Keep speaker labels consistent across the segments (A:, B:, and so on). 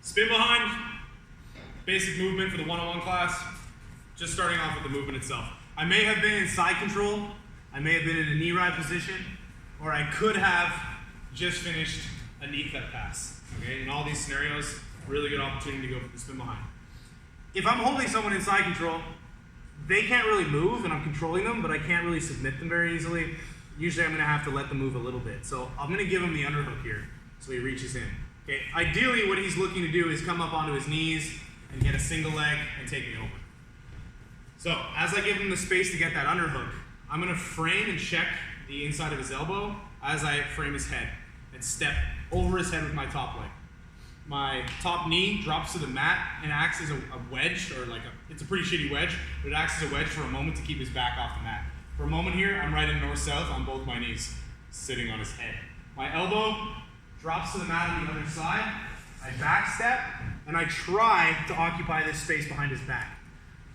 A: Spin behind, basic movement for the one-on-one class. Just starting off with the movement itself. I may have been in side control, I may have been in a knee ride position, or I could have just finished a knee cut pass. Okay, in all these scenarios, really good opportunity to go for the spin behind. If I'm holding someone in side control, they can't really move and I'm controlling them, but I can't really submit them very easily. Usually I'm gonna have to let them move a little bit. So I'm gonna give him the underhook here, so he reaches in. Okay, ideally what he's looking to do is come up onto his knees and get a single leg and take me over. So as I give him the space to get that underhook, I'm gonna frame and check the inside of his elbow as I frame his head and step over his head with my top leg. My top knee drops to the mat and acts as a wedge, or it's a pretty shitty wedge, but it acts as a wedge for a moment to keep his back off the mat. For a moment here, I'm right in north-south on both my knees, sitting on his head. My elbow drops to the mat on the other side, I back step, and I try to occupy this space behind his back.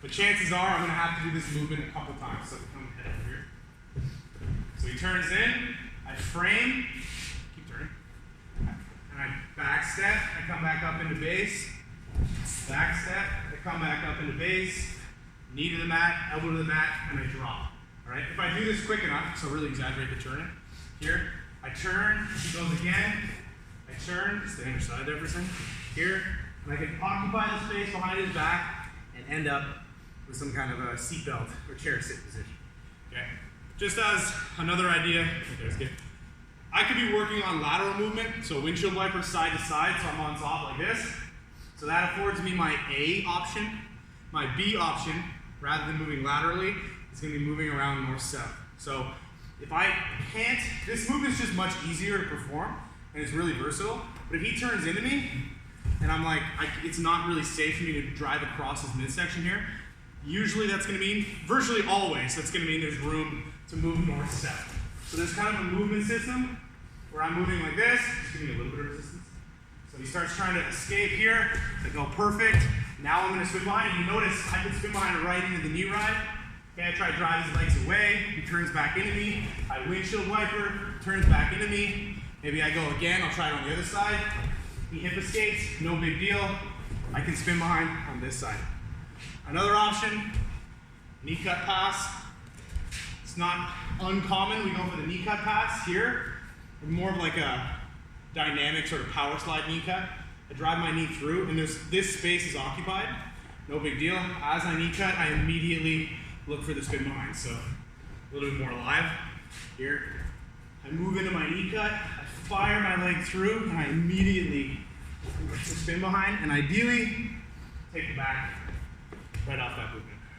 A: But chances are I'm gonna have to do this movement a couple times, so come head over here. So he turns in, I frame, keep turning, and I back step, I come back up into base, back step, I come back up into base, knee to the mat, elbow to the mat, and I drop. All right, if I do this quick enough, so really exaggerate the turning, here, I turn, he goes again, I turn, stay on your side there for a second, here, and I can occupy the space behind his back and end up with some kind of a seatbelt or chair sit position. Okay. Just as another idea, I could be working on lateral movement, so windshield wiper side to side, so I'm on top like this. So that affords me my A option. My B option, rather than moving laterally, is going to be moving around north-south. So if I can't, this movement is just much easier to perform, and it's really versatile. But if he turns into me, and I'm like, it's not really safe for me to drive across his midsection here, usually that's going to mean, virtually always, that's going to mean there's room to move north-south. So there's kind of a movement system where I'm moving like this, just give me a little bit of resistance. So he starts trying to escape here, I go perfect. Now I'm going to spin behind, and you notice I can spin behind right into the knee ride. Okay, I try to drive his legs away, he turns back into me, I windshield wiper, turns back into me. Maybe I go again, I'll try it on the other side. He hip escapes, no big deal. I can spin behind on this side. Another option, knee cut pass. It's not uncommon, we go for the knee cut pass here. More of like a dynamic sort of power slide knee cut. I drive my knee through and this space is occupied. No big deal. As I knee cut, I immediately look for the spin behind. So a little bit more live here. I move into my knee cut, I fire my leg through, and I immediately look for the spin behind, and ideally take the back right off that movement.